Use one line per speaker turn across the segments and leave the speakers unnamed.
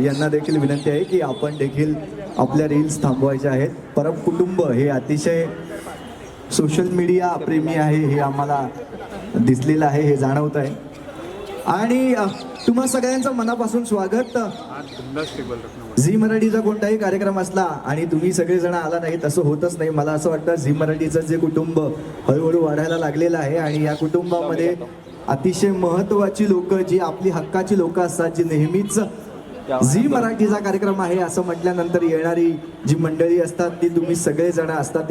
यांना देखील विनंती आहे की आपण देखील आपल्या रील्स थांबवायच्या आहेत. परम कुटुंब हे अतिशय सोशल मीडिया प्रेमी आहे हे आम्हाला दिसलेलं आहे, हे जाणवत आहे. आणि तुम्हा सगळ्यांचं मनापासून स्वागत. झी मराठीचा कोणताही कार्यक्रम असला आणि तुम्ही सगळेजण आला नाही तसं होतच नाही. मला असं वाटतं झी मराठीचं जे कुटुंब हळूहळू वाढायला लागलेलं आहे आणि या कुटुंबामध्ये अतिशय महत्त्वाची लोक जी आपली हक्काची लोक असतात, जी नेहमीच झी मराठीचा कार्यक्रम आहे असं म्हटल्यानंतर येणारी जी मंडळी असतात ती तुम्ही सगळेजण असतात.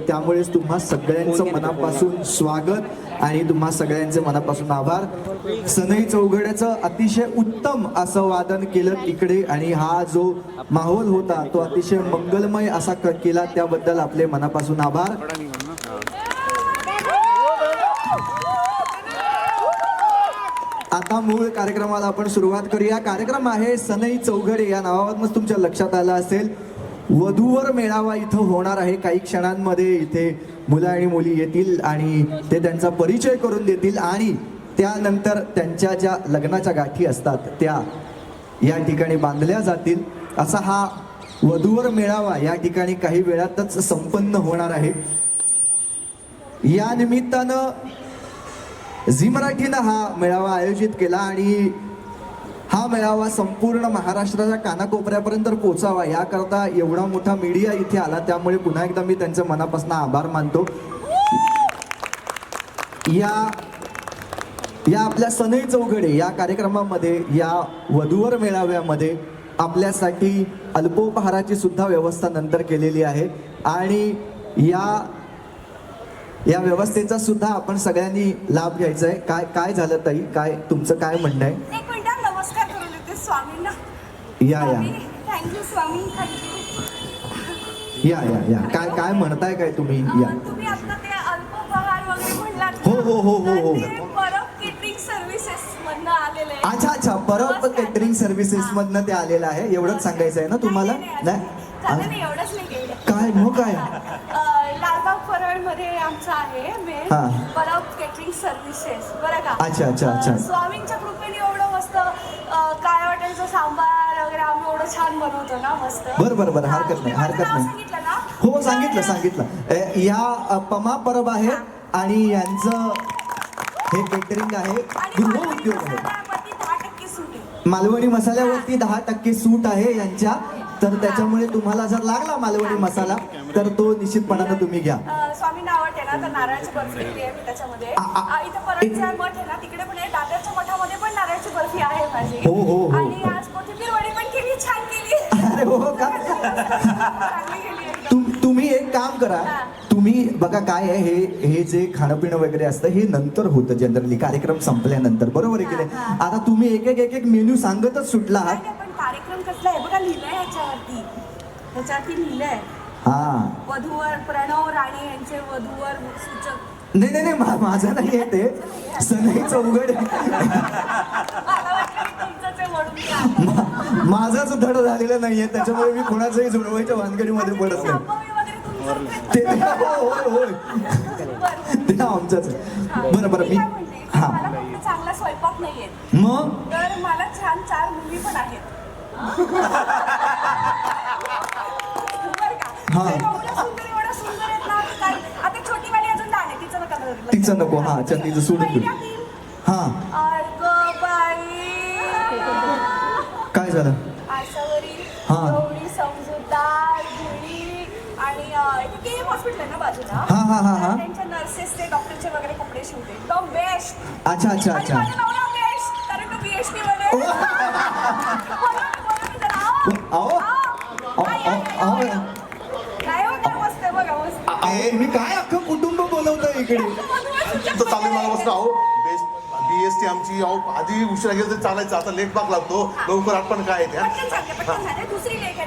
त्यामुळेच तुम्हा सगळ्यांचं मनापासून स्वागत आणि तुम्हा सगळ्यांचे मनापासून आभार. सनई चौघड्याचं अतिशय उत्तम असं वादन केलं इकडे आणि हा जो माहोल होता तो अतिशय मंगलमय असा केला, त्याबद्दल आपले मनापासून आभार. आता मूळ कार्यक्रमाला आपण सुरुवात करूया. कार्यक्रम आहे सनई चौघडे, या नावावरूनच तुमच्या लक्षात आलं असेल. वधूवर मेळावा इथं होणार आहे. काही क्षणांमध्ये इथे मुलं आणि मुली येतील आणि ते त्यांचा परिचय करून देतील आणि त्यानंतर त्यांच्या ज्या लग्नाच्या गाठी असतात त्या या ठिकाणी बांधल्या जातील. असा हा वधूवर मेळावा या ठिकाणी काही वेळातच संपन्न होणार आहे. या निमित्तानं झी मराठीनं हा मेळावा आयोजित केला आणि हा मेळावा संपूर्ण महाराष्ट्राच्या कानाकोपऱ्यापर्यंत पोचावा याकरता एवढा मोठा मीडिया इथे आला. त्यामुळे पुन्हा एकदा मी त्यांचं मनापासून आभार मानतो. या आपल्या सनई चौघडे या कार्यक्रमामध्ये, या वधूवर मेळाव्यामध्ये आपल्यासाठी अल्पोपहाराची सुद्धा व्यवस्था नंतर केलेली आहे आणि या व्यवस्थेचा सुद्धा आपण सगळ्यांनी लाभ घ्यायचा आहे. काय झालं ताई, काय तुमचं काय म्हणणं आहे?
एक मिनिट, नमस्कार करून येते स्वामींना.
या
थँक्यू स्वामी, थँक्यू.
या काय म्हणताय काय तुम्ही? या
तुम्ही आता ते अल्पोपहार वगैरे म्हणलात.
हो.
परब केटरिंग सर्व्हिसेस मधनं आलेलं आहे.
अच्छा, परब केटरिंग सर्व्हिसेस मधनं ते आलेलं आहे. एवढंच सांगायचं आहे ना तुम्हाला?
नाही एवढंच नाही.
काय मग काय?
लालबाग परळ मध्ये आमचं आहे परब केटरिंग सर्व्हिसेस, बरं का?
अच्छा.
स्वामींच्या कृपेने एवढं मस्त काय हॉटेलचं सांबार वगैरे आम्ही एवढं छान बनवतो ना, मस्त.
बरं, हरकत नाही.
सांगितलं ना?
हो, सांगितलं. या पमा परब आहे आणि यांचं हे केटरिंग आहे, गृह उद्योग आहे. मालवणी मसाल्यावरती 10% सूट आहे यांच्या. तर त्याच्यामुळे तुम्हाला जर लागला मालवणी मसाला तर तो निश्चितपणानं तुम्ही घ्या.
स्वामींना आवडते ना, तर नारळाची बर्फी आहे मी त्याच्यामध्ये. इथं परतचा मठ आहे ना, तिकडे पण आहे. दादरच्या मठामध्ये पण नारळाची बर्फी आहे माझी.
हो.
आणि आज कोथिंबीर वडी पण केली, छान केली.
अरे हो का? तुम्ही एक काम करा, तुम्ही बघा काय आहे हे जे खाणं पिणं वगैरे असतं हे नंतर होतं जनरली, कार्यक्रम संपल्यानंतर, बरोबर आहे की नाही? आता तुम्ही एक मेन्यू सांगतच सुटला आहात.
पण कार्यक्रम कसला आहे बघा, लिहिलंय ह्याच्यावरती लिहिलंय. वधूवर प्रणव राणे यांचे वधूवर सूचक.
नाही, माझं नाही आहे ते. सनई चौघडे. माझाच धड झालेला नाहीये, त्याच्यामुळे मी कोणाचंही जुळवायच्या भानगडीमध्ये पडत नाही. ते आमचंच. बरं मी
चांगला स्वयंपाक नाहीये
मग,
तर मला छान 4 मुली पण आहेत. एवढं सुंदर आहेत ना. आता छोटी वाली अजून लहान आहे,
तिचं नको. हा, चल तिचं सोडून दे. काय झालं?
एवढी समजूतदार गुणी आणि हॉस्पिटल आहे ना बाजूला. त्यांच्या नर्सेस ते डॉक्टरचे वगैरे कपडे शिवते, एकदम बेस्ट.
अच्छा.
कारण तो PhD मध्ये.
मी काय अख्खं कुटुंब बोलवतोय इकडे.
चालेल मला मस्त. अहो BST आमची आधी उशिरा गेलं तर चालायचं, आता लेट बाग लागतो. लवकर आठवण काय आहे त्या.
दुसरी लेख आहे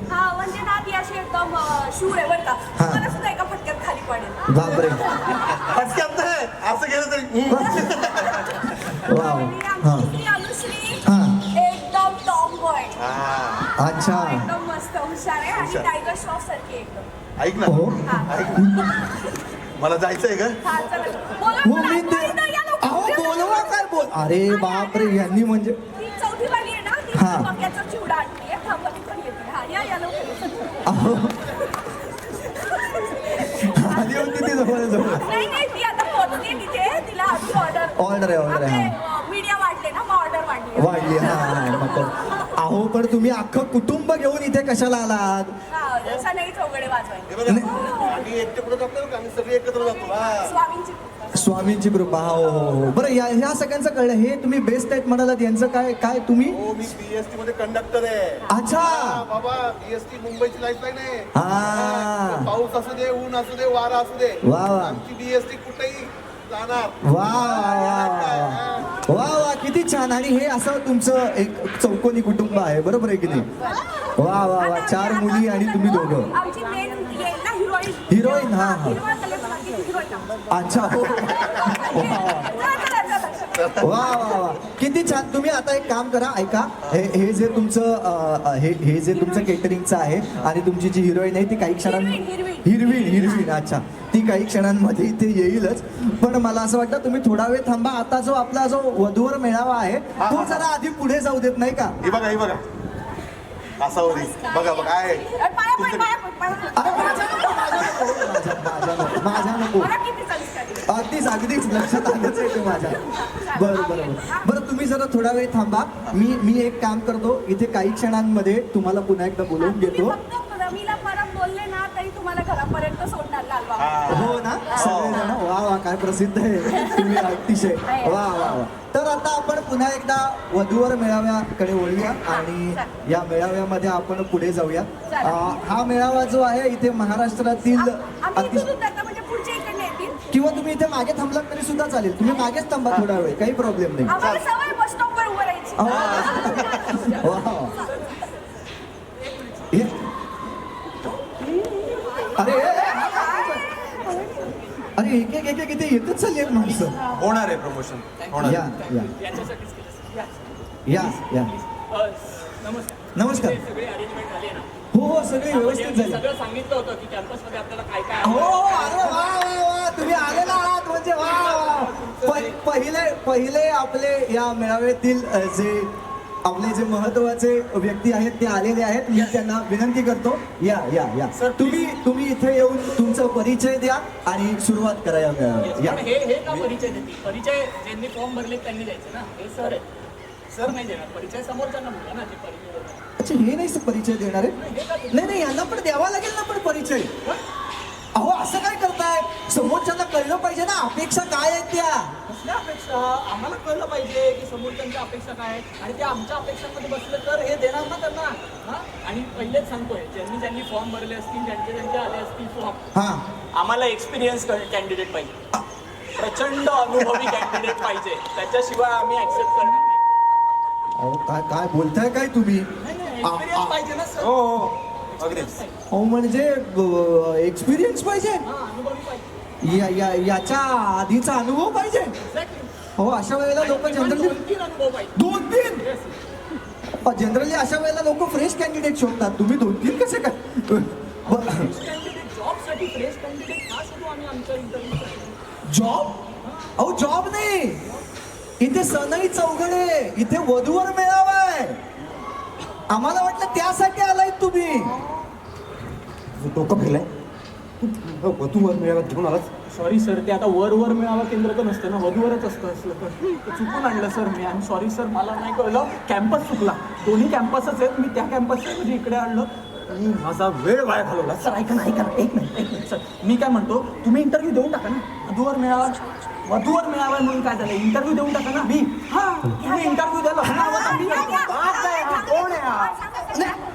ना, म्हणजे ना ती अशी एकदम शूर आहे बरं का. मला सुद्धा एका फटक्यात खाली पडेल.
बापरे.
फटक्यात नाही, असं गेलं तरी.
अनुश्री एकदम टॉम बॉय.
अच्छा,
एकदम मस्त हुशार आहे आणि टायगर श्रॉफ सारखी एकदम.
ऐक ना, मला जायचंय का
हा, चला. बोलवा
हो
मला.
मी ते
इथं या लवकर.
अहो बोलवा काय बोल अरे बापरे यांनी म्हणजे
ती चौथी वाली आहे ना ती
हा.
मक्याचा चिवडा आणली आहे. थांबा ती पण येते. हा या लवकर.
अहो आली होती ती जवळ
नाही ती आता पोहोचली तिथे. तिला अजून
ऑर्डर आहे,
मीडिया वाढले ना मग ऑर्डर वाढली.
वाढली नको अहो पण तुम्ही अख्खं कुटुंब घेऊन इथे कशाला आलात
हा, जसा नाही चौघडे वाजवायचे.
हे बघा, आम्ही एकटे कुठे जातो का? आम्ही सगळे एकत्र जातो हा.
स्वामींची कृपा.
स्वामींची कृपा हो बरं ह्या सगळ्यांचं कळलं हे तुम्ही बेस्ट आहेत म्हणालात यांचं काय तुम्ही
हो मी बीएसटी मध्ये कंडक्टर आहे
अच्छा
हा, बाबा बीएसटी मुंबईची लाईफलाईन आहे
हा.
हा, पाऊस असू दे ऊन असू दे वारा असू दे
वा, वा.
आमची बीएसटी कुठेही जाणार
वा वा वा वा किती छान आणि हे असं तुमचं एक चौकोनी कुटुंब आहे बरोबर आहे की नाही वा वा वा 4 मुली आणि तुम्ही दोघं
आमची मेन येईल ना हिरोईन.
हिरोईन, हा, हा.
हिरोईन.
अच्छा हो वा वा वा किती छान तुम्ही आता एक काम करा ऐका हे जे तुमचं हे जे तुमचं केटरिंगचं आहे आणि तुमची जी हिरोईन आहे ती काही हिरवीन अच्छा ती काही क्षणांमध्ये इथे येईलच पण मला असं वाटतं तुम्ही थोडा वेळ थांबा आता जो आपला जो वधूवर मेळावा आहे तो जरा आधी पुढे जाऊ देत नाही का
हे बघा असावरी बघा आहे
अरे माझ्या नको अगदीच लक्षात आलंच आहे ते माझ्या बरं तुम्ही जरा थोडा वेळ थांबा मी एक काम करतो इथे काही क्षणांमध्ये तुम्हाला पुन्हा एकदा बोलवून घेतो
रमीला परत बोलले ना तरी तुम्हाला घरापर्यंत सोडणार लालबाग.
हो ना सगळेजण वा काय प्रसिद्ध आहे तुम्ही अतिशय वा तर आता आपण पुन्हा एकदा वधूवर मेळाव्याकडे वळूया आणि या मेळाव्यामध्ये आपण पुढे जाऊया हा मेळावा जो आहे इथे महाराष्ट्रातील
म्हणजे पुढच्या इकडे येतील.
किंवा तुम्ही इथे मागे थांबलात तरी सुद्धा चालेल तुम्ही मागेच थांबा थोडा वेळ काही प्रॉब्लेम नाही
आम्हाला सवय बस स्टॉपवर उभं राहायची. अरे एक इथे येतच चालली आहेत माणसं
होणार आहे प्रमोशन होणार
या नमस्कार हो सगळे व्यवस्थित झाले
सगळं सांगितलं होतं की कॅम्पस मध्ये आपल्याला काय काय
हो अरे वा तुम्ही आलेला आहात म्हणजे वा पहिले आपले या मेळाव्यातील जे आपले जे महत्वाचे व्यक्ती आहेत ते आलेले आहेत मी त्यांना विनंती करतो या तुम्ही इथे येऊन तुमचा परिचय द्या आणि सुरुवात करा या मेळाव्यात
पण हे का परिचय देतील परिचय ज्यांनी फॉर्म भरले त्यांनी द्यायचे ना हे सर आहे सर नाही देणार परिचय समोरच्यांना बोला ना ते परिचय
अच्छा हे नाही परिचय देणार आहे नाही यांना पण द्यावा लागेल ना पण परिचय अहो असं काय करताय समोरच्यांना कळलं पाहिजे ना अपेक्षा काय आहेत त्या
कसल्या अपेक्षा आम्हाला कळलं पाहिजे की समोरच्यांच्या अपेक्षा काय आहेत आणि ते आमच्या अपेक्षांमध्ये बसले तर हे देणार ना त्यांना हा आणि पहिलेच सांगतोय ज्यांनी फॉर्म भरले असतील ज्यांचे आले असतील फॉर्म
हा
आम्हाला एक्सपिरियन्स कॅन्डिडेट पाहिजे प्रचंड अनुभवी कॅन्डिडेट पाहिजे त्याच्याशिवाय आम्ही ऍक्सेप्ट करणार नाही
अहो काय बोलताय काय तुम्ही
एक्सपिरियन्स पाहिजे ना सर
हो अगदीच
अहो म्हणजे एक्सपिरियन्स पाहिजे
अनुभवी पाहिजे
याच्या आधीचा अनुभव पाहिजे हो अशा वेळेला लोक जनरली
2-3 अनुभव पाहिजे
2-3 जनरली अशा वेळेला लोक फ्रेश कॅन्डिडेट शोधतात तुम्ही 2-3 कसे काय
जॉब साठी फ्रेश कॅन्डिडेट हा शोधू आम्ही आमच्या इंटरव्ह्यू
जॉब अहो जॉब नाही इथे सनई चौघडे इथे वधूवर मेळावा आहे आम्हाला वाटलं त्यासाठी आलाय तुम्ही डोकं फिरलाय वधूवर मेळाव्यात घेऊन आलाच
सॉरी सर ते आता वर मेळावा केंद्र तर नसतं ना वधूवरच असतं असलं तर चुकून आणलं सर मी आणि सॉरी सर मला नाही कळलं कॅम्पस चुकला दोन्ही कॅम्पसच आहेत मी त्या कॅम्पसच्या म्हणजे इकडे आणलं आणि माझा वेळ वाया घालवला सर ऐका ना एक मिनिट सर मी काय म्हणतो तुम्ही इंटरव्ह्यू देऊन टाका ना वधूवर मेळावा म्हणून काय झालं इंटरव्ह्यू देऊन टाका ना मी तुम्ही इंटरव्ह्यू द्यायला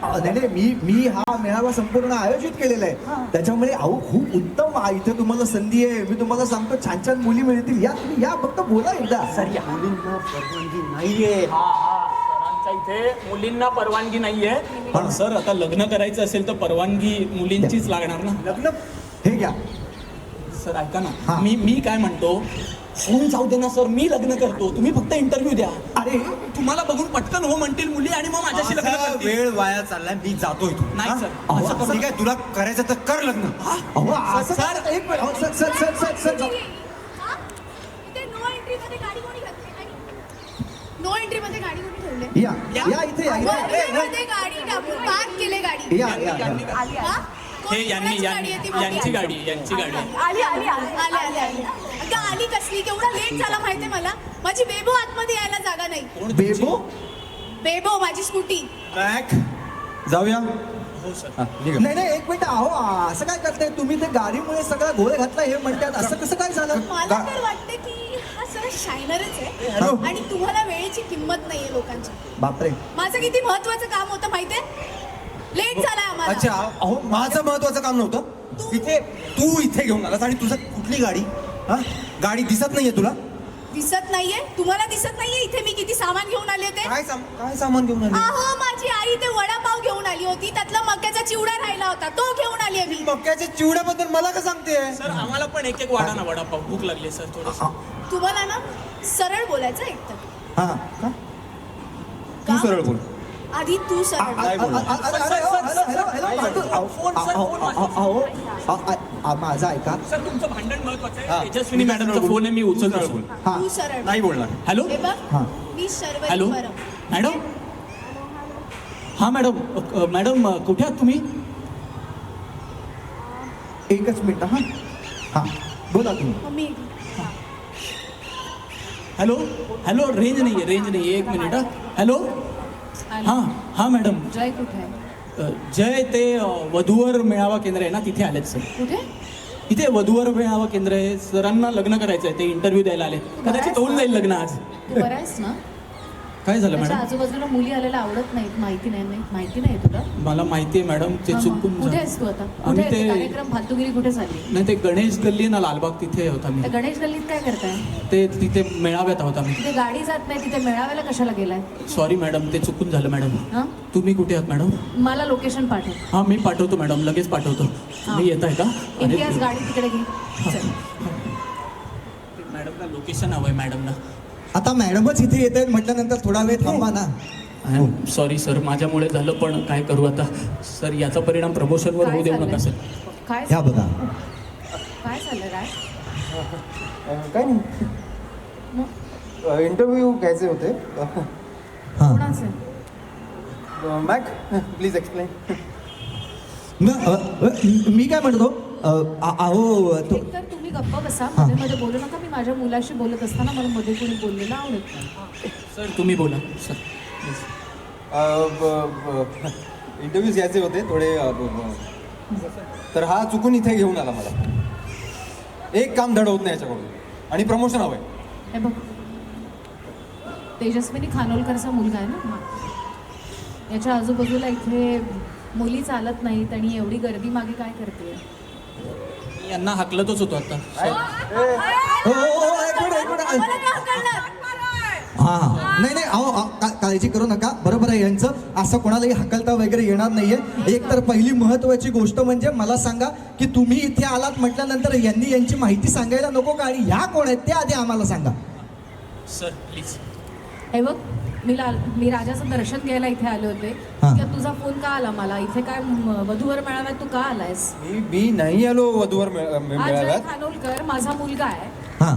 नाही मी हा मेळावा संपूर्ण आयोजित केलेला आहे त्याच्यामुळे अहो खूप उत्तम इथे तुम्हाला संधी आहे मी तुम्हाला सांगतो छान मुली मिळतील या तुम्ही या फक्त बोला एकदा
सर या मुलींना परवानगी नाहीये सरांच्या इथे मुलींना परवानगी नाहीये पण सर आता लग्न करायचं असेल तर परवानगी मुलींचीच लागणार ना
लग्न हे घ्या
सर ऐका ना मी काय म्हणतो होऊन जाऊ दे ना सर, मी लग्न करतो, तुम्ही फक्त इंटरव्ह्यू द्या.
अरे
तुम्हाला बघून पटकन हो म्हणतील मुली आणि मग माझ्याशी लग्न
माझा
करतील.
वेळ वाया चाललाय, मी जातो इथून.
नाही
हा?
सर,
अहो,
असं कसं-
ठीक आहे, तुला करायचं तर कर लग्न.
अहो असं
सर,
एक मिनिट अहो, sir sir sir sir sir
हा? इथे नो एंट्री मध्ये गाडी कोणी घातली? नो एंट्री मध्ये गाडी कोणी ठेवली?
या या इथे या इथे
मध्ये गाडी टाकून पार्क केले गाडी.
या या या.
आली
हे
कोणाची गाडी आहे ती मोठी?
यांची गाडी, यांची गाडी.
आली आली आली आली आली आली अगं आली कसली, केवढा लेट झाला माहितीये मला. माझी बेबो आतमध्ये यायला जागा नाही.
बेबो
बेबो माझी स्कूटी.
बॅक जाऊया.
हो सर.
हा, निघा.
नाही नाही एक मिनिट अहो असं काय करताय तुम्ही ते गाडीमुळे सगळा घोळ घातला हे म्हणतात असं कसं काय झालं
मला तर वाटतं की हा सर शायनरच आहे आणि तुम्हाला वेळेची किंमत नाहीये लोकांची.
बापरे
माझं किती महत्वाचं काम होतं माहितीये, लेट झालाय आम्हाला.
अच्छा, अहो माझं महत्वाचं काम नव्हतं. इथे तू इथे घेऊन आलास आणि तुझं कुठली गाडी? हा, गाडी दिसत नाहीये तुला?
दिसत नाहीये तुम्हाला? दिसत नाहीये इथे मी किती सामान घेऊन आले होते?
काय सामान घेऊन आली?
अहो माझी आई ते वडापाव घेऊन आली होती, त्यातला मक्याचा चिवडा राहिला होता, तो घेऊन आली आहे मी.
मक्याच्या चिवड्याबद्दल मला का सांगते?
सर आम्हाला पण एक एक वाडा ना वडापाव, भूक लागली सर थोडस.
तुम्हाला ना सरळ बोलायचं एकतर.
हा का?
तू सरळ बोल.
आधी तू सरळ बोल.
काय बोलणार?
माझा ऐका
सर तुमचं भांडण महत्वाचं
हा.
आहे. तेजस्विनी मॅडमचा फोन आहे, मी उचलतो सर.
हा
तू सरळ बोल.
नाही बोलणार.
हॅलो
हे बघ
हा.
मी शर्वरी
हॅलो
परब.
मॅडम. हा मॅडम, मॅडम कुठे आहात तुम्ही?
एकच मिनिट हा हा बोला तुम्ही
मम्मी
हॅलो हॅलो, रेंज नाहीये, रेंज नाहीये, एक मिनिट. हॅलो. हां हां मॅडम.
जय कुठे आहे?
जय ते वधूवर मेळावा केंद्र आहे ना, तिथे आलेत सर.
कुठे?
इथे वधूवर मेळावा केंद्र आहे, सरांना लग्न करायचं आहे, ते इंटरव्ह्यू द्यायला आले. कदाचित होऊन जाईल लग्न आज.
तू बरा आहेस ना?
काय झालं
त्याच्या
मॅडम?
आजूबाजूला मुली आलेल्या आवडत नाहीत, माहिती नाही तुला?
मला माहिती आहे मॅडम, ते
हा, मग.
चुकून
कुठे
झालं.
आहेस तू आता?
आम्ही
कुठे आहे?
ते-
कार्यक्रम फालतूगिरी कुठे चालली?
नाही, ते गणेश गल्ली ना लालबाग, तिथे होता मी.
त्या गणेश गल्लीत काय करताय?
ते तिथे मेळाव्यात आहोत आम्ही.
तिथे गाडी जात नाही, तिथे मेळाव्याला कशाला गेलाय?
सॉरी मॅडम, ते चुकून झालं मॅडम.
हा,
तुम्ही कुठे आहात मॅडम?
मला लोकेशन पाठव.
हां मी पाठवतो मॅडम, लगेच पाठवतो.
हा.
तुम्ही येत आहे का?
इम्तियाज गाडी तिकडे घे. चल.
मॅडमला लोकेशन हवं आहे मॅडमला.
आता मॅडमच इथे येत आहेत म्हटल्यानंतर थोडा वेळ थांबा ना
सॉरी सर, माझ्यामुळे झालं, पण काय करू आता सर, याचा परिणाम प्रमोशनवर
काय
होऊ देऊ
चाललंय?
नका सर.
काय
ह्या बघा
काय चाललंय काय?
काय नाही,
मग
इंटरव्ह्यू घ्यायचे होते.
हा
कोणाचं?
Mac please explain.
मी काय म्हणतो अहो तो
एकतर तुम्ही गप्प बसा, मध्ये मध्ये बोलू नका. मी माझ्या मुलाशी बोलत असताना मला मध्ये कोणी बोललेलं आवडत नाही.
सर तुम्ही बोला सर.
इंटरव्ह्यूज घ्यायचे होते थोडे, तर हा चुकून इथे घेऊन आला मला. एक काम धड होत नाही याच्याकडून, आणि प्रमोशन हवंय.
हे बघ, तेजस्विनी खानोलकरचा मुलगा आहे ना, याच्या आजूबाजूला इथे मुली चालत नाहीत आणि एवढी गर्दी मागे काय करते?
मी यांना हाकलतच होतो आता.
एक मिनिट
मला का हकलणार?
हा नाही नाही अहो काळजी करू नका, बरोबर आहे यांचं. असं कोणालाही हकलता वगैरे येणार नाहीये. एक तर पहिली महत्वाची गोष्ट म्हणजे मला सांगा की तुम्ही इथे आलात म्हटल्यानंतर यांनी यांची माहिती सांगायला नको का? आणि ह्या कोण आहेत ते आधी आम्हाला सांगा.
Sir please.
हे बघ, मी राजाचं दर्शन घ्यायला इथे आले होते.
हा.
तर तुझा फोन का आला मला? इथे काय वधूवर मेळाव्यात तू का आलायस?
मी नाही आलो वधूवर
हा, जय
मेळाव्यात.
खानोलकर माझा मुलगा आहे.
हा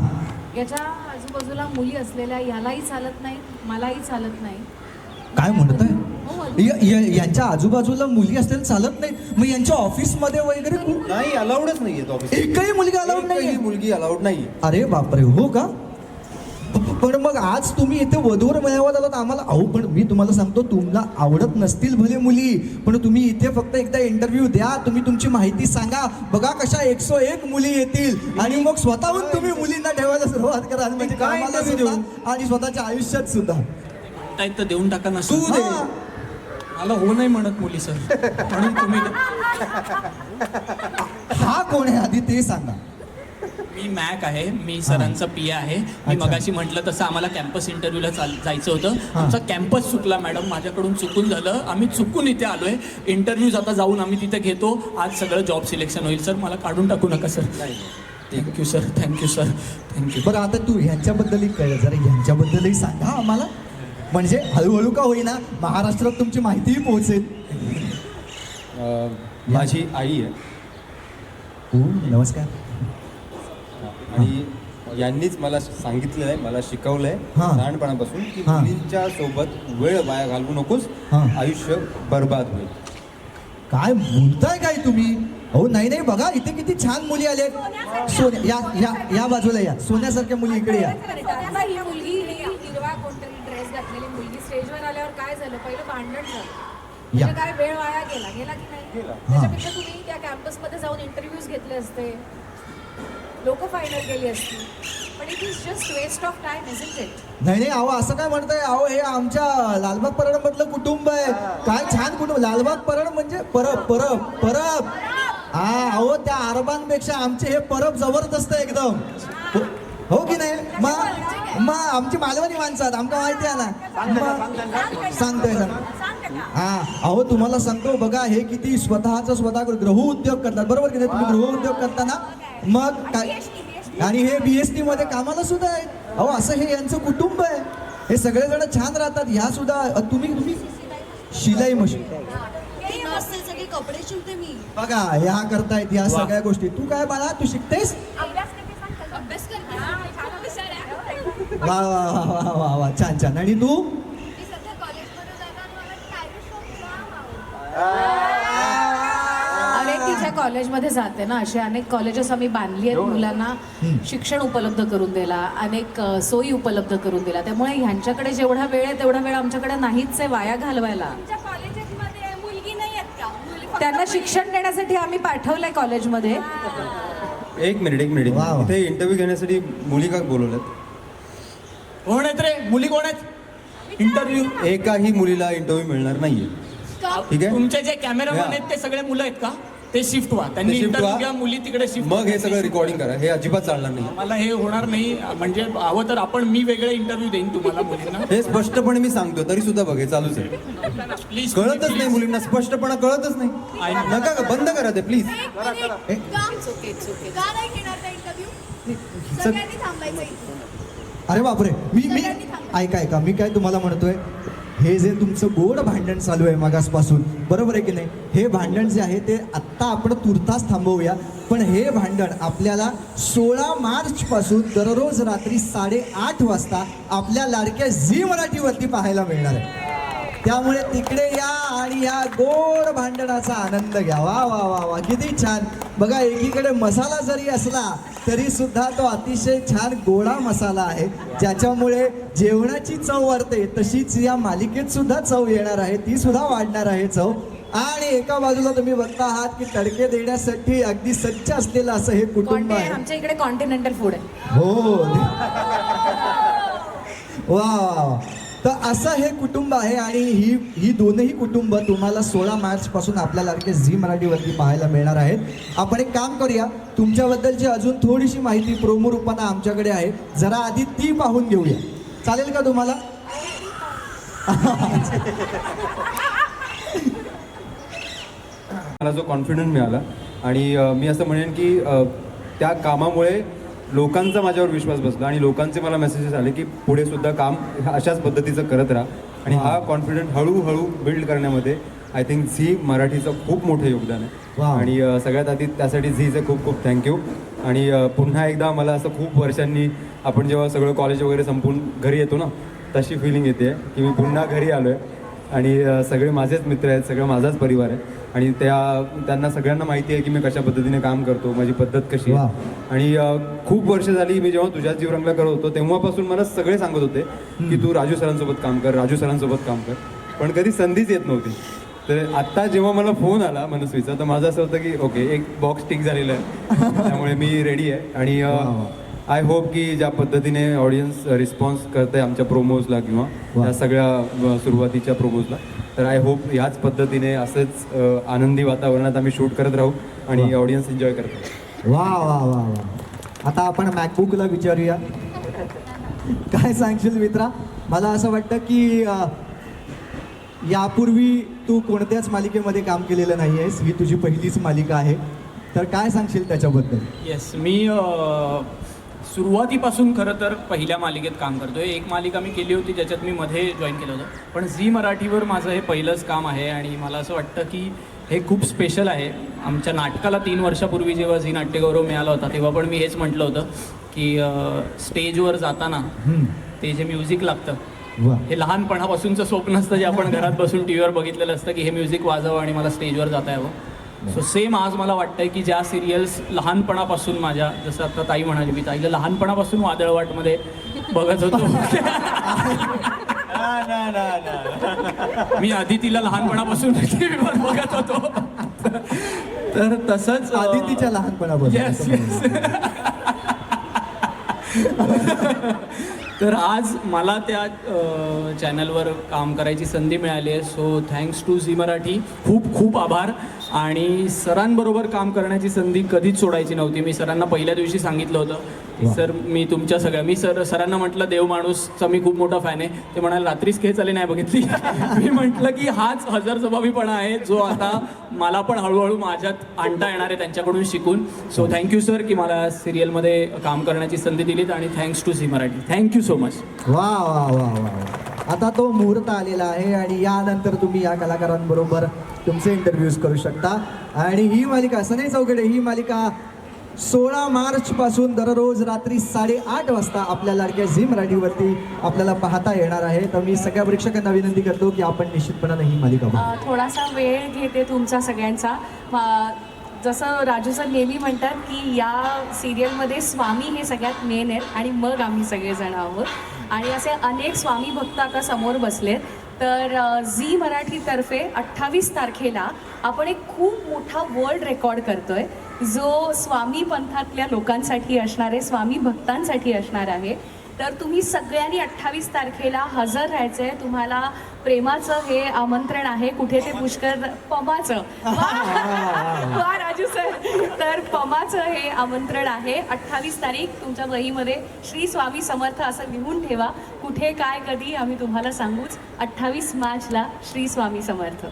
याच्या आजूबाजूला मुली असलेल्या यालाही चालत नाही, मलाही चालत नाही.
काय म्हणताय?
हो,
यांच्या आजूबाजूला मुली असतील चालत नाहीत, मग यांच्या ऑफिसमध्ये वगैरे
नाही, अलाउडच नाहीये ऑफिस.
एकही मुलगी अलाउड नाही.
मुलगी अलाउड नाही.
अरे बापरे, हो का? पण मग आज तुम्ही इथे वधूवर मेळाव्यात आलात आम्हाला. अहो पण मी तुम्हाला सांगतो, तुम्हाला आवडत नसतील भले मुली, पण तुम्ही इथे फक्त एकदा इंटरव्ह्यू द्या, तुम्ही तुमची माहिती सांगा, बघा कशा 101 मुली येतील आणि मग स्वतःहून तुम्ही मुलींना ठेवायला सुरुवात कराल. म्हणजे
काय
कामाला
interview
सुद्धा आणि स्वतःच्या आयुष्यात सुद्धा.
म्हणतायत तर देऊन टाका ना
तू
सर.
दे.
हा.
मला हो नाही म्हणत मुली सर, म्हणून तुम्ही.
हा कोण आहे आधी ते सांगा.
मी मॅक आहे, मी सरांचा पी आहे. मी
अच्छा.
मगाशी म्हटलं तसं आम्हाला कॅम्पस इंटरव्ह्यूला जायचं होतं.
हा.
आमचा कॅम्पस चुकला मॅडम, माझ्याकडून चुकून झालं. आम्ही चुकून इथे आलोय. इंटरव्ह्यूज आता जाऊन आम्ही तिथे घेतो. आज सगळं जॉब सिलेक्शन होईल सर, मला काढून टाकू नका sir. Thank you sir, thank you sir, thank you.
बरं आता तू ह्यांच्याबद्दलही कळलं, जरा ह्यांच्याबद्दलही सांगा आम्हाला, म्हणजे हळूहळू का होईना महाराष्ट्रात तुमची माहितीही पोहोचेल.
माझी आई आहे
हो नमस्कार.
आणि यांनीच मला सांगितलेलं आहे, मला शिकवलं आहे
हां.
लहानपणापासून की
हां.
मुलींच्या सोबत वेळ वाया घालवू नकोस,
हां.
आयुष्य बर्बाद होईल.
काय बोलताय काय तुम्ही? हो नाही नाही, बघा इथे किती छान मुली आल्या. सोन्या या या या बाजूला या, सोन्यासारख्या मुली इकडे या.
आता ही मुलगी हिरवा कोणतरी ड्रेस घातलेली मुलगी स्टेजवर आल्यावर काय झालं, पहिलं भांडण झालं.
या.
म्हणजे काय वेळ वाया गेला की नाही? त्याच्यापेक्षा तुम्ही त्या कॅम्पसमध्ये जाऊन इंटरव्ह्यूज घेतले असते, लोक फायनल गेली असती. पण it is just waste of time, isn't it?
नाही नाही, अहो असं काय म्हणताय? अहो हे आमच्या लालबाग परळ मधलं कुटुंब आहे. काय छान कुटुंब. लालबाग परळ म्हणजे परब परब परब. हा अहो त्या अरबांपेक्षा आमचे हे परब जबरदस्त आहे एकदम. हो की नाही? मग आमची मालवणी माणसं आहेत, आमका माहिती आहे ना. मग सांगतोय हा अहो तुम्हाला सांगतो बघा, हे किती स्वतः गृह उद्योग करतात, बरोबर की नाही? तुम्ही गृह उद्योग करताना मग काय, आणि हे BST मध्ये कामाला सुद्धा आहेत. अहो असं हे यांचं कुटुंब आहे. हे सगळेजण छान राहतात. ह्या सुद्धा तुम्ही शिलाई मशीन
कपडे शिवते मी.
बघा ह्या करतायत ह्या सगळ्या गोष्टी. तू काय बाळा, तू शिकतेस?
अभ्यास करते.
वा वा वा वा वा वा, छान छान. आणि तू?
मी सध्या कॉलेजमध्ये जाणार आणि मला स्टायलिश शॉप आवडतं.
अरे तिच्या कॉलेजमध्ये जाते ना, असे अनेक कॉलेजेस आम्ही बांधली आहेत मुलांना शिक्षण उपलब्ध करून दिला, अनेक सोयी उपलब्ध करून दिला. त्यामुळे ह्यांच्याकडे जेवढा वेळ आहे तेवढा वेळ आमच्याकडे नाहीच आहे वाया घालवायला.
तुमच्या कॉलेजेसमध्ये मुलगी नाही आहेत का? मुली फक्त
त्यांना शिक्षण देण्यासाठी आम्ही पाठवलंय कॉलेजमध्ये.
एक मिनिट
वा वा.
इथे इंटरव्ह्यू घेण्यासाठी मुली का बोलवल्यात?
कोण आहेत रे मुली? कोण आहेत? इंटरव्ह्यू
एकाही मुलीला इंटरव्ह्यू मिळणार नाहीये. ठीक आहे,
तुमचे जे कॅमेरामॅन आहेत ते सगळे मुलं आहेत का? ते शिफ्ट व्हा, त्यांनी
ते shift
इंटरव्ह्यू
व्हा.
घ्या, मुली तिकडे शिफ्ट.
मग हे सगळं रेकॉर्डिंग करा, हे अजिबात चालणार नाही.
मला हे होणार नाही. म्हणजे हवं तर मी वेगळे इंटरव्ह्यू देईन तुम्हाला मुलींना.
हे स्पष्टपणे मी सांगतो, तरी सुद्धा बघ हे चालूच आहे.
प्लीज
कळतच नाही मुलींना, स्पष्टपणा कळतच नाही. नका का, बंद करा ते प्लीज.
का नाही घेणार त्या इंटरव्ह्यू? सगळ्यांनी थांबायचं इथे.
अरे बापरे, मी ऐका मी काय तुम्हाला म्हणतोय, हे जे तुमचं गोड भांडण चालू आहे मगासपासून, बरोबर आहे की नाही? हे भांडण जे आहे ते आत्ता आपण तुर्तास थांबवूया. पण हे भांडण आपल्याला 16 मार्च पासून दररोज रात्री 8:30 वाजता आपल्या लाडक्या झी मराठीवरती पाहायला मिळणार आहे. त्यामुळे तिकडे या आणि या गोड भांडणाचा आनंद घ्या. वा वा वा वा, किती छान. बघा एकीकडे मसाला जरी असला तरी सुद्धा तो अतिशय छान गोडा मसाला आहे, ज्याच्यामुळे जेवणाची चव वाढते. तशीच या मालिकेत सुद्धा चव येणार आहे, ती सुद्धा वाढणार आहे चव. आणि एका बाजूला तुम्ही बघता आहात की तडके देण्यासाठी अगदी सज्ज असलेलं असं हे कुटुंब आहे.
आमच्या इकडे कॉन्टिनेंटल फूड आहे.
हो वा. तर असं हे कुटुंब आहे. आणि ही दोनही कुटुंब तुम्हाला 16 मार्च पासून आपल्या लाडक्या झी मराठीवरती पाहायला मिळणार आहेत. आपण एक काम करूया, तुमच्याबद्दलची अजून थोडीशी माहिती प्रोमो रूपानं आमच्याकडे आहे, जरा आधी ती पाहून घेऊया. चालेल का तुम्हाला?
मला जो कॉन्फिडन्स मिळाला, आणि मी असं म्हणेन की त्या कामामुळे लोकांचा माझ्यावर विश्वास बसला, आणि लोकांचे मला मेसेजेस आले की पुढे सुद्धा काम अशाच पद्धतीचं करत राहा. आणि हा कॉन्फिडन्स हळूहळू बिल्ड करण्यामध्ये आय थिंक झी मराठीचं खूप मोठं योगदान आहे. आणि सगळ्यात आधी त्यासाठी झीचे खूप खूप थँक्यू. आणि पुन्हा एकदा मला असं खूप वर्षांनी आपण जेव्हा सगळं कॉलेज वगैरे संपून घरी येतो ना, तशी फिलिंग येते की मी पुन्हा घरी आलो आहे. आणि सगळे माझेच मित्र आहेत, सगळं माझाच परिवार आहे. आणि त्यांना सगळ्यांना माहिती आहे की मी कशा पद्धतीने काम करतो, माझी पद्धत कशी आहे. आणि खूप वर्ष झाली मी जेव्हा तुझ्याच जीव रंगला करत होतो तेव्हापासून मला सगळे सांगत होते की तू राजू सरांसोबत काम कर, राजू सरांसोबत काम कर, पण कधी संधीच येत नव्हती. तर आत्ता जेव्हा मला फोन आला मनस्वीचा, तर माझं असं होतं की ओके, एक बॉक्स टिक झालेलं आहे, त्यामुळे मी रेडी आहे. आणि आय होप की ज्या पद्धतीने ऑडियन्स रिस्पॉन्स करते आमच्या प्रोमोजला किंवा त्या सगळ्या सुरुवातीच्या प्रोमोजला, तर आय होप ह्याच पद्धतीने असंच आनंदी वातावरणात आम्ही शूट करत राहू आणि ऑडियन्स एन्जॉय करतो.
वा वा वा वा. आता आपण मॅकबुकला विचारूया, काय सांगशील मित्रा? मला असं वाटतं की यापूर्वी तू कोणत्याच मालिकेमध्ये काम केलेलं नाही आहेस, ही तुझी पहिलीच मालिका आहे. तर काय सांगशील त्याच्याबद्दल?
येस, मी सुरुवातीपासून खरं तर पहिल्या मालिकेत काम करतो आहे. एक मालिका मी केली होती ज्याच्यात मी मध्ये जॉईन केलं होतं, पण झी मराठीवर माझं हे पहिलंच काम आहे आणि मला असं वाटतं की हे खूप स्पेशल आहे. आमच्या नाटकाला 3 वर्षापूर्वी जेव्हा झी नाट्यगौरव मिळाला होता तेव्हा पण मी हेच म्हटलं होतं की स्टेजवर जाताना ते जे म्युझिक लागतं
वा.
हे लहानपणापासूनचं स्वप्न असतं, जे आपण घरात बसून टी व्हीवर बघितलेलं असतं की हे म्युझिक वाजवावं आणि मला स्टेजवर जाता यावं. सो सेम आज मला वाटतंय की ज्या सिरियल्स लहानपणापासून माझ्या, जसं आता ताई म्हणाली, मी ताईला लहानपणापासून वादळवाटमध्ये बघत होतो. मी आधी तिला लहानपणापासून टीव्हीवर बघत होतो. तर तसंच
आदितीच्या लहानपणापासून.
Yes yes. तर आज मला त्या चॅनलवर काम करायची संधी मिळाली आहे. So thanks to Zee Marathi, खूप खूप आभार. आणि सरांबरोबर काम करण्याची संधी कधीच सोडायची नव्हती. मी सरांना पहिल्या दिवशी सांगितलं होतं की सर मी तुमच्या मी सरांना म्हटलं देव माणूसचा मी खूप मोठा फॅन आहे. ते म्हणाले रात्रीच खेळ चाले नाही बघितली. मी म्हटलं की हाच हजरजबाबीपणा आहे जो आता मला पण हळूहळू माझ्यात आणता येणार आहे त्यांच्याकडून शिकून. सो थँक्यू सर की मला सिरियलमध्ये काम करण्याची संधी दिलीत आणि thanks to Zee Marathi. Thank you so much.
वा वा वा वा. आता तो मुहूर्त आलेला आहे आणि यानंतर तुम्ही या कलाकारांबरोबर तुमचे इंटरव्ह्यूज करू शकता. आणि ही मालिका सनई चौघडे, ही मालिका 16 मार्च पासून दररोज रात्री 8:30 वाजता आपल्या लाडक्या झी मराठीवरती आपल्याला पाहता येणार आहे. तर मी सगळ्या प्रेक्षकांना विनंती करतो की आपण निश्चितपणाने ही मालिका बघा.
थोडासा वेळ घेते तुमचा सगळ्यांचा. जसं राजू सर नेहमी म्हणतात की या सिरियलमध्ये स्वामी हे सगळ्यात मेन आहेत आणि मग आम्ही सगळेजण आहोत. आणि असे अनेक स्वामी भक्त आता समोर बसलेत. तर झी मराठीतर्फे 28 तारखेला आपण एक खूप मोठा वर्ल्ड रेकॉर्ड करतोय जो स्वामी पंथातल्या लोकांसाठी असणार आहे, स्वामी भक्तांसाठी असणार आहे. तर तुम्ही सगळ्यांनी 28 तारखेला हजर राहायचं आहे. तुम्हाला प्रेमाचं हे आमंत्रण आहे. कुठे ते पुष्कर पमाचं. वा राजू सर. तर पमाचं हे आमंत्रण आहे. 28 तारीख तुमच्या वहीमध्ये श्री स्वामी समर्थ असं लिहून ठेवा. कुठे काय कधी आम्ही तुम्हाला सांगूच. 28 मार्चला श्री स्वामी समर्थ.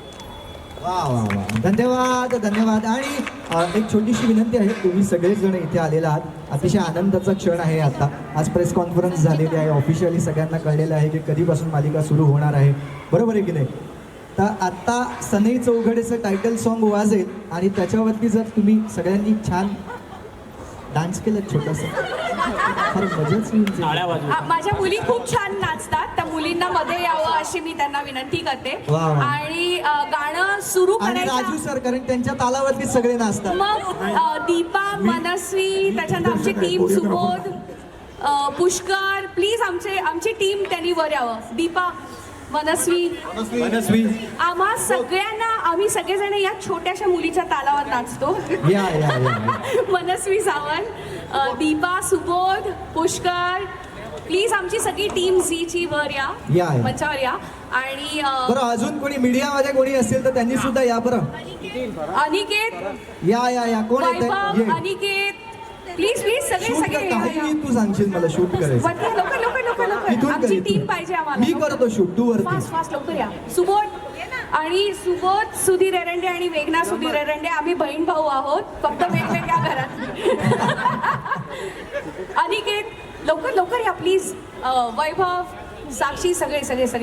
वा वा वा. धन्यवाद धन्यवाद. आणि एक छोटीशी विनंती आहे, तुम्ही सगळेच जण इथे आलेला आहात. अतिशय आनंदाचा क्षण आहे. आता आज प्रेस कॉन्फरन्स झालेली आहे. ऑफिशियली सगळ्यांना कळलेलं आहे की कधीपासून मालिका सुरू होणार आहे. बरोबर आहे की नाही? तर आत्ता सनई चौघडेचं टायटल सॉन्ग वाजेल आणि त्याच्यावरती जर तुम्ही सगळ्यांनी छान डान्स केलं छोटासा, फार मजाच येईल.
माझ्या मुली खूप छान नाचतात. त्या मुलींना मध्ये यावं अशी मी त्यांना विनंती करते.
वा वा.
आणि गाणं सुरू
आणि राजू
करायचं.
सर, कारण त्यांच्या तालावरती सगळे नाचतात.
मग दीपा, मनस्वी, त्याच्यानंतर आमची टीम, सुबोध, पुष्कर, प्लीज आमची टीम त्यांनी वर यावं. दीपा, मनस्वी, आम्हा सगळ्यांना, आम्ही सगळेजण या छोट्याशा मुलीच्या तालावर नाचतो.
या या या.
मनस्वी सावंत, दीपा, सुबोध, पुष्कर, प्लीज आमची सगळी टीम झीची वर
या,
या,
या.
मंचावर या. आणि
बरं, अजून कोणी मीडियामध्ये कोणी असेल तर त्यांनी सुद्धा या. बरं,
अनिकेत,
या या या. कोण येते?
वैभव, अनिकेत, प्लीज
शूट
सगळे
काही तू सांगशील मला शूट करायचं.
लवकर
इथून
आमची
कर,
टीम पाहिजे आम्हाला.
मी करतो शूट, तू वरती.
फास्ट लवकर या. सुबोध सुधीर एरंडे आणि वेगना सुधीर एरंडे, आम्ही बहीण भाऊ आहोत, फक्त वेगवेगळ्या घरात. अनिकेत, लवकर या प्लीज. वैभव, साक्षी, सगळे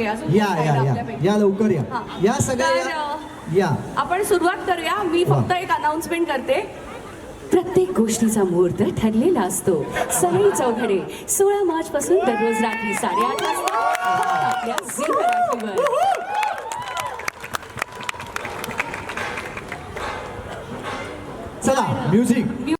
अजून
या
कोण
या
राहिलं
या
आपल्यापैकी?
या लवकर या.
हां.
या सगळ्या
तर,
या. या.
आपण सुरुवात करूया. मी फक्त एक अनाउन्समेंट करते. प्रत्येक गोष्टीचा मुहूर्त ठरलेला असतो. सनई चौघडे 16 मार्च पासून दररोज रात्री 8:30 वाजता आपल्या झी मराठीवर.
चला म्युझिक.